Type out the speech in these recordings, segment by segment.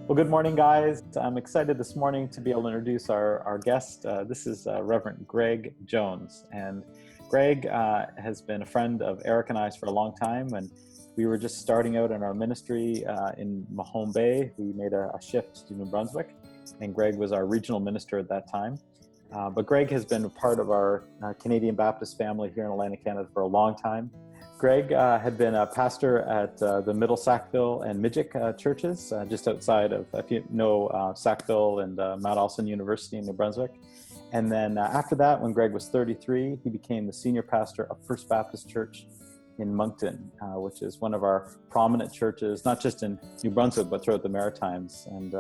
Well, good morning, guys. I'm excited this morning to be able to introduce our guest. This is Reverend Greg Jones. And Greg has been a friend of Eric and I's for a long time. When we were just starting out in our ministry in Mahone Bay, we made a shift to New Brunswick, and Greg was our regional minister at that time. But Greg has been a part of our Canadian Baptist family here in Atlantic Canada for a long time. Greg had been a pastor at the Middle Sackville and Midget churches, just outside of, if you know, Sackville and Mount Allison University in New Brunswick. And then after that, when Greg was 33, he became the senior pastor of First Baptist Church in Moncton, which is one of our prominent churches, not just in New Brunswick, but throughout the Maritimes. And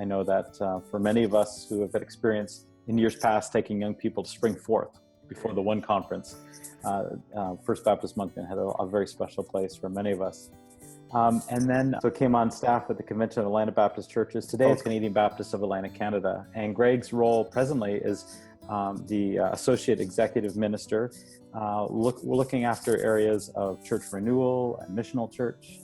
I know that for many of us who have had experience in years past taking young people to Spring Forth before the One Conference, First Baptist Moncton had a very special place for many of us. And then so came on staff at the Convention of Atlantic Baptist Churches. Today it's Canadian Baptist of Atlantic Canada. And Greg's role presently is the Associate Executive Minister, looking after areas of church renewal and missional church.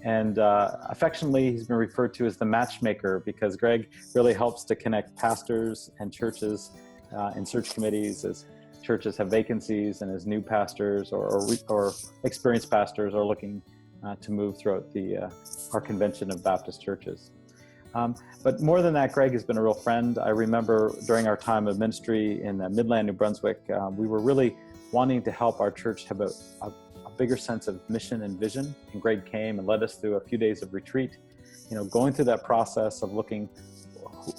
And affectionately, he's been referred to as the matchmaker, because Greg really helps to connect pastors and churches and search committees as churches have vacancies, and as new pastors or experienced pastors are looking to move throughout our convention of Baptist churches. But more than that, Greg has been a real friend. I remember during our time of ministry in Midland, New Brunswick, we were really wanting to help our church have a bigger sense of mission and vision. And Greg came and led us through a few days of retreat, going through that process of looking,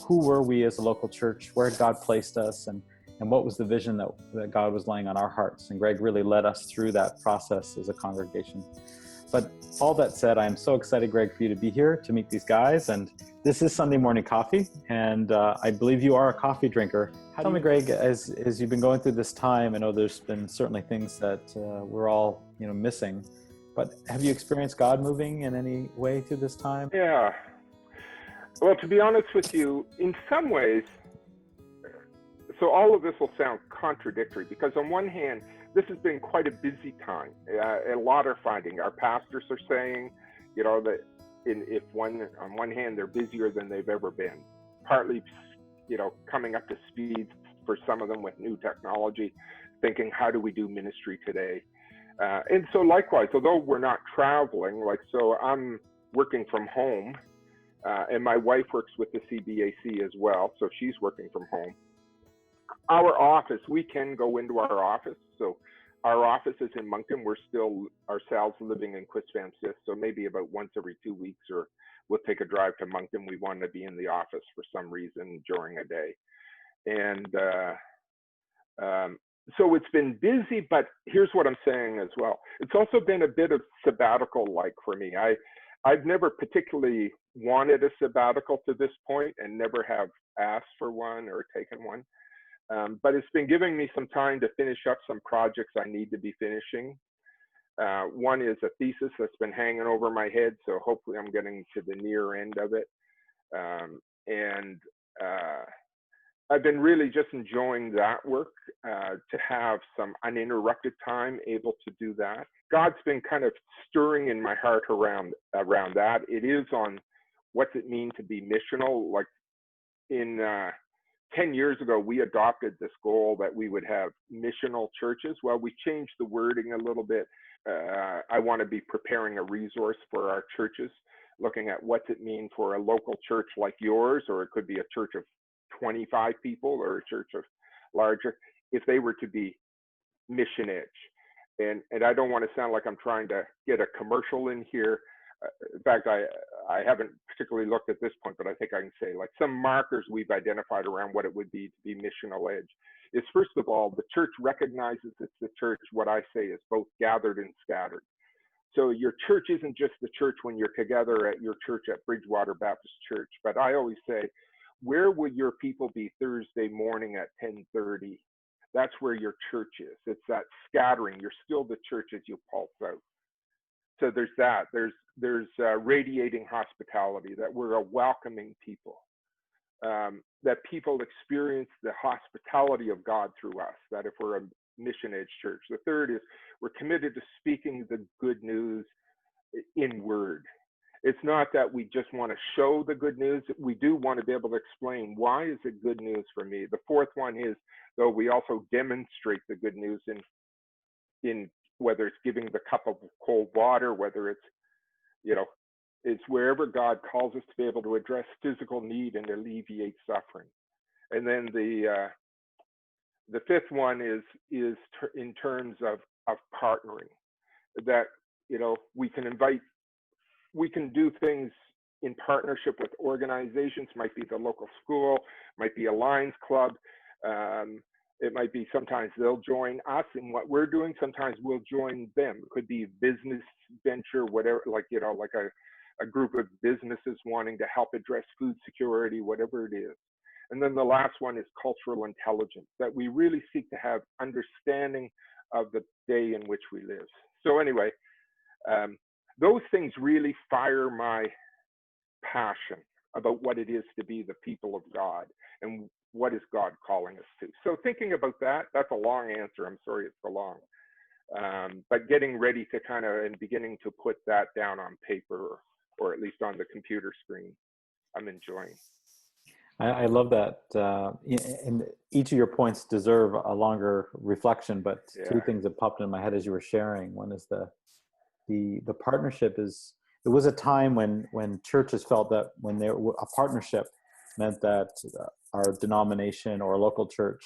who were we as a local church, where God placed us, and what was the vision that God was laying on our hearts. And Greg really led us through that process as a congregation. But all that said, I am so excited, Greg, for you to be here to meet these guys. And this is Sunday morning coffee, and I believe you are a coffee drinker. Tell me, Greg, as you've been going through this time, I know there's been certainly things that we're all missing, but have you experienced God moving in any way through this time? Yeah. Well, to be honest with you, in some ways, so all of this will sound contradictory, because on one hand, this has been quite a busy time. A lot are finding, our pastors are saying, that on one hand, they're busier than they've ever been, partly, coming up to speed for some of them with new technology, thinking, how do we do ministry today? And so likewise, although we're not traveling, so I'm working from home, and my wife works with the CBAC as well, so she's working from home. Our office, we can go into our office. So our office is in Moncton. We're still ourselves living in Quistvansith. So maybe about once every 2 weeks, or we'll take a drive to Moncton. We want to be in the office for some reason during a day. And so it's been busy, but here's what I'm saying as well. It's also been a bit of sabbatical-like for me. I've never particularly wanted a sabbatical to this point, and never have asked for one or taken one. But it's been giving me some time to finish up some projects I need to be finishing. One is a thesis that's been hanging over my head, so hopefully I'm getting to the near end of it. I've been really just enjoying that work, to have some uninterrupted time able to do that. God's been kind of stirring in my heart around that. It is on what's it mean to be missional. Like in 10 years ago, we adopted this goal that we would have missional churches. Well, we changed the wording a little bit. I want to be preparing a resource for our churches, looking at what's it mean for a local church like yours, or it could be a church of 25 people or a church of larger, if they were to be mission edge. And I don't want to sound like I'm trying to get a commercial in here. In fact, I haven't particularly looked at this point, but I think I can say, some markers we've identified around what it would be to be missional edge is, first of all, the church recognizes it's the church, what I say is both gathered and scattered. So your church isn't just the church when you're together at your church at Bridgewater Baptist Church, but I always say, where would your people be Thursday morning at 10:30? That's where your church is. It's that scattering. You're still the church as you pulse out. So there's that. There's radiating hospitality, that we're a welcoming people, that people experience the hospitality of God through us, that if we're a mission edge church. The third is we're committed to speaking the good news in word. It's not that we just want to show the good news. We do want to be able to explain, why is it good news for me? The fourth one is, though, we also demonstrate the good news in whether it's giving the cup of cold water, whether it's, you know, it's wherever God calls us to be able to address physical need and alleviate suffering. And then the fifth one is in terms of partnering, that, you know, we can do things in partnership with organizations. Might be the local school, might be a Lions Club. It might be sometimes they'll join us in what we're doing. Sometimes we'll join them. It could be a business venture, whatever, like, you know, like a group of businesses wanting to help address food security, whatever it is. And then the last one is cultural intelligence, that we really seek to have understanding of the day in which we live. So anyway, those things really fire my passion about what it is to be the people of God and what is God calling us to. So thinking about that, that's a long answer. I'm sorry it's so long. But getting ready to kind of, and beginning to put that down on paper, or at least on the computer screen, I'm enjoying. I love that. And each of your points deserve a longer reflection, but two things that popped in my head as you were sharing. One is the partnership is, it was a time when churches felt that when there were a partnership meant that our denomination or local church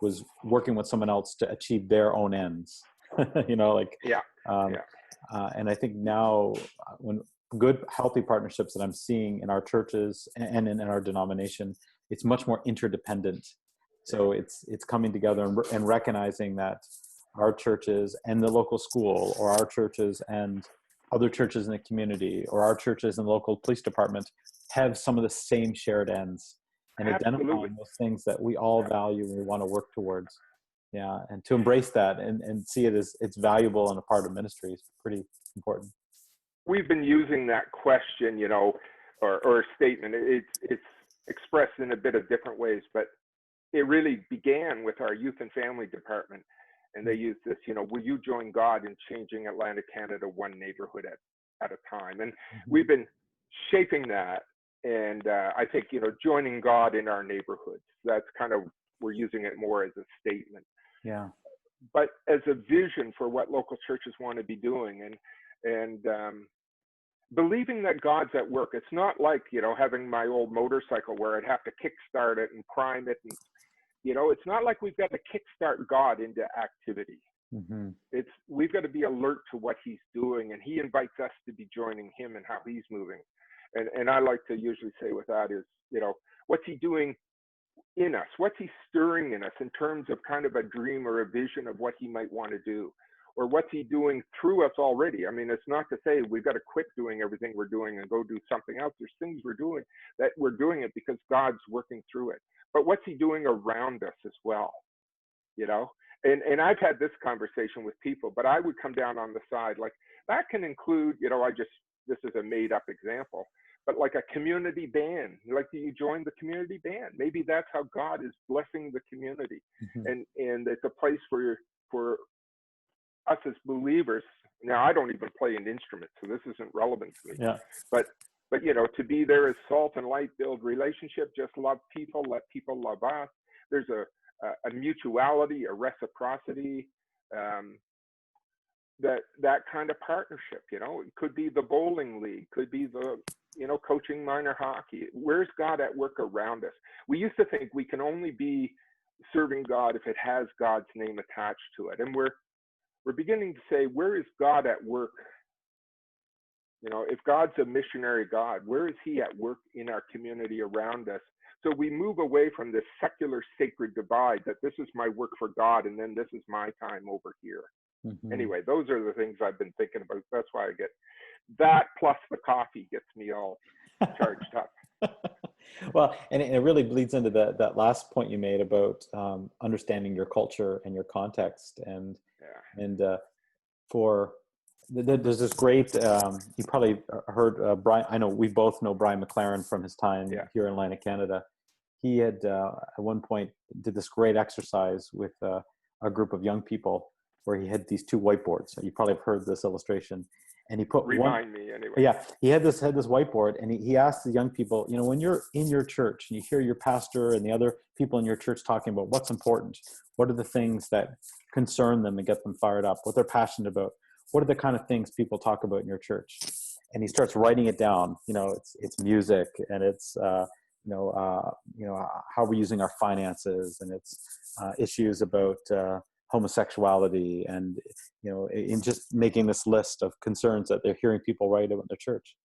was working with someone else to achieve their own ends. You know, like, and I think now when good, healthy partnerships that I'm seeing in our churches and in our denomination, it's much more interdependent. So it's coming together and recognizing that our churches and the local school, or our churches and other churches in the community, or our churches and local police department have some of the same shared ends, and identifying those things that we all value and we want to work towards. Yeah, and to embrace that and see it as it's valuable and a part of ministry is pretty important. We've been using that question, you know, or statement. It's expressed in a bit of different ways, but it really began with our youth and family department. And they used this, you know, will you join God in changing Atlantic Canada one neighborhood at a time? And we've been shaping that. And I think, you know, joining God in our neighborhoods, that's kind of, we're using it more as a statement. Yeah. But as a vision for what local churches want to be doing, and believing that God's at work. It's not like, you know, having my old motorcycle where I'd have to kickstart it and prime it, and, you know, it's not like we've got to kickstart God into activity. We've got to be alert to what he's doing, and he invites us to be joining him and how he's moving. And I like to usually say with that is, you know, what's he doing in us? What's he stirring in us in terms of kind of a dream or a vision of what he might want to do? Or what's he doing through us already? I mean, it's not to say we've got to quit doing everything we're doing and go do something else. There's things we're doing that we're doing it because God's working through it. But what's he doing around us as well? You know? And I've had this conversation with people, but I would come down on the side, like, that can include, you know, this is a made up example, but like a community band. Like, do you join the community band? Maybe that's how God is blessing the community. And it's a place for us as believers. Now, I don't even play an instrument, so this isn't relevant to me. Yeah. But you know, to be there as salt and light, build relationship, just love people, let people love us. There's a mutuality, a reciprocity, that kind of partnership. You know, it could be the bowling league, could be the, you know, coaching minor hockey. Where's God at work around us? We used to think we can only be serving God if it has God's name attached to it, and we're beginning to say, where is God at work? You know, if God's a missionary God, where is he at work in our community around us? So we move away from this secular sacred divide, that this is my work for God and then this is my time over here. Anyway, those are the things I've been thinking about. That's why I get that, plus the coffee gets me all charged up. Well, and it really bleeds into that last point you made about understanding your culture and your context, and there's this great, you probably heard Brian. I know we both know Brian McLaren from his time here in Atlantic Canada. He had at one point did this great exercise with a group of young people where he had these two whiteboards. You probably have heard this illustration, and he put Remind me anyway. Yeah, he had this whiteboard, and he asked the young people, you know, when you're in your church and you hear your pastor and the other people in your church talking about what's important, what are the things that concern them and get them fired up, what they're passionate about, what are the kind of things people talk about in your church? And he starts writing it down. You know, it's music, and it's how we're using our finances, and it's issues about homosexuality, and in just making this list of concerns that they're hearing people write about in their church.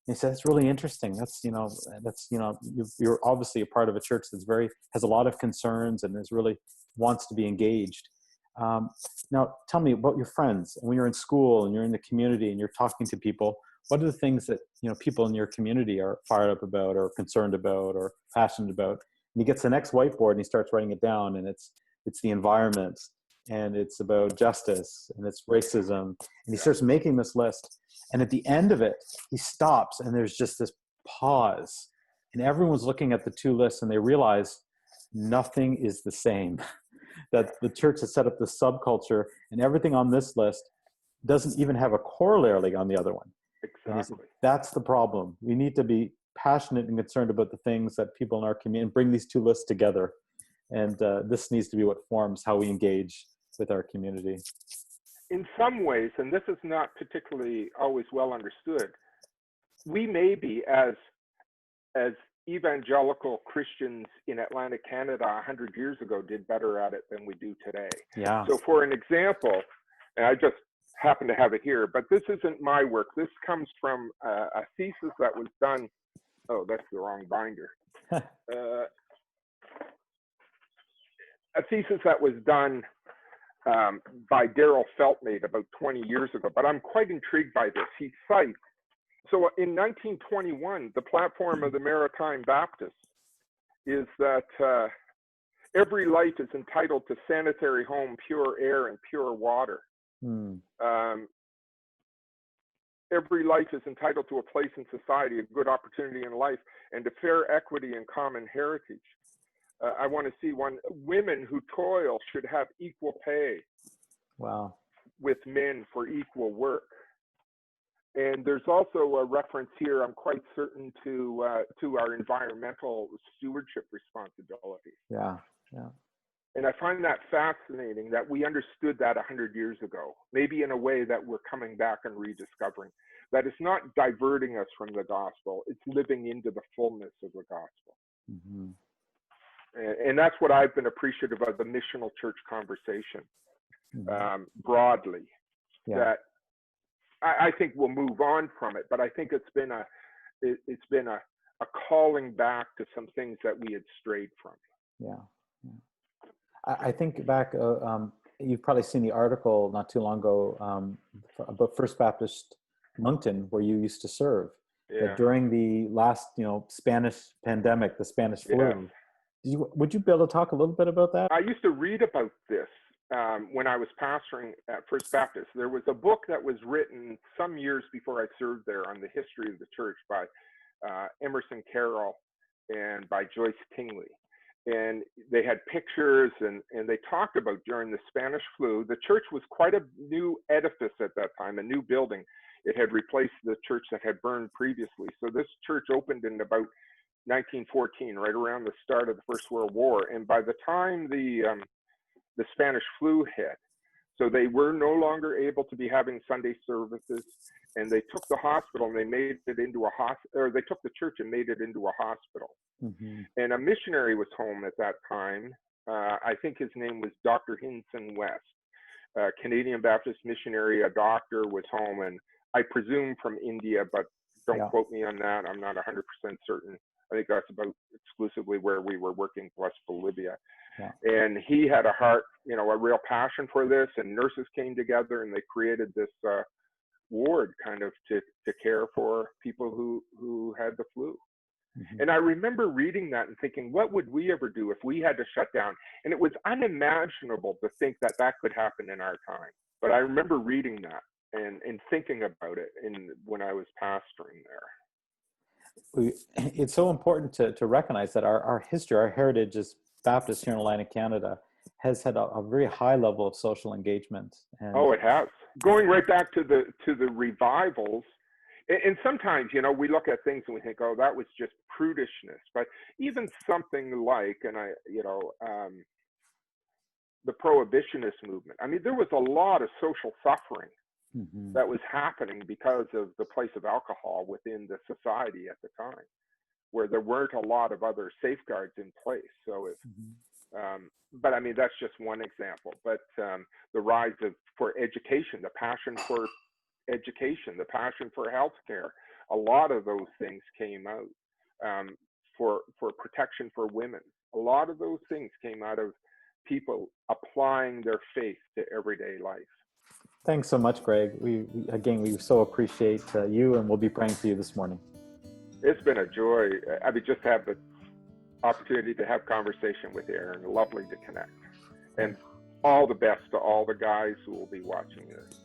And he said, it's really interesting. You're obviously a part of a church has a lot of concerns and wants to be engaged. Now, tell me about your friends. When you're in school and you're in the community and you're talking to people, what are the things that people in your community are fired up about or concerned about or passionate about? And he gets the next whiteboard and he starts writing it down, and it's the environment, and it's about justice, and it's racism, and he starts making this list. And at the end of it, he stops, and there's just this pause, and everyone's looking at the two lists, and they realize nothing is the same. That the church has set up this subculture, and everything on this list doesn't even have a corollary on the other one. Exactly. Said, that's the problem. We need to be passionate and concerned about the things that people in our community, and bring these two lists together. And this needs to be what forms how we engage with our community. In some ways, and this is not particularly always well understood, we may be, as evangelical Christians in Atlantic Canada 100 years ago, did better at it than we do today. Yeah. So for an example, and I just happen to have it here, but this isn't my work. This comes from a thesis that was done. Oh, that's the wrong binder. A thesis that was done by Darrell Feltmate about 20 years ago, but I'm quite intrigued by this. He cites, so in 1921, the platform of the Maritime Baptists is that every life is entitled to sanitary home, pure air, and pure water. Every life is entitled to a place in society, a good opportunity in life, and to fair equity and common heritage. I want to see women who toil should have equal pay. Wow. With men for equal work. And there's also a reference here, I'm quite certain, to our environmental stewardship responsibility. Yeah, yeah. And I find that fascinating that we understood that 100 years ago, maybe in a way that we're coming back and rediscovering. That it's not diverting us from the gospel, it's living into the fullness of the gospel. Mm-hmm. And that's what I've been appreciative of the missional church conversation, broadly. Yeah. That I think we'll move on from it, but I think it's been a calling back to some things that we had strayed from. Yeah. I think back, you've probably seen the article not too long ago about First Baptist Moncton, where you used to serve. Yeah. During the last, Spanish pandemic, the Spanish flu. Yeah. Would you be able to talk a little bit about that? I used to read about this when I was pastoring at First Baptist. There was a book that was written some years before I served there on the history of the church by Emerson Carroll and by Joyce Tingley. And they had pictures, and they talked about during the Spanish flu, the church was quite a new edifice at that time, a new building. It had replaced the church that had burned previously. So this church opened in about 1914, right around the start of the First World War. And by the time the Spanish flu hit, so they were no longer able to be having Sunday services, and they took the hospital and they made it into a hospital, or they took the church and made it into a hospital. Mm-hmm. And a missionary was home at that time. I think his name was Dr. Hinson West, a Canadian Baptist missionary. A doctor was home, and I presume from India, but don't quote me on that. I'm not 100% certain. I think that's about exclusively where we were working, plus Bolivia. Yeah. And he had a heart, a real passion for this, and nurses came together and they created this ward kind of to care for people who had the flu. Mm-hmm. And I remember reading that and thinking, what would we ever do if we had to shut down? And it was unimaginable to think that could happen in our time. But I remember reading that and thinking about it when I was pastoring there. It's so important to recognize that our history, our heritage as Baptists here in Atlantic Canada has had a very high level of social engagement. And, it has. going right back to the revivals, and sometimes, you know, we look at things and we think, oh, that was just prudishness. But even something like, the prohibitionist movement. I mean, there was a lot of social suffering Mm-hmm. that was happening because of the place of alcohol within the society at the time, where there weren't a lot of other safeguards in place. So if but I mean, that's just one example. But the rise for education, the passion for education, the passion for healthcare, a lot of those things came out. For protection for women, a lot of those things came out of people applying their faith to everyday life. Thanks so much, Greg. We so appreciate you, and we'll be praying for you this morning. It's been a joy. I mean, just to have the opportunity to have conversation with Aaron. Lovely to connect. And all the best to all the guys who will be watching this.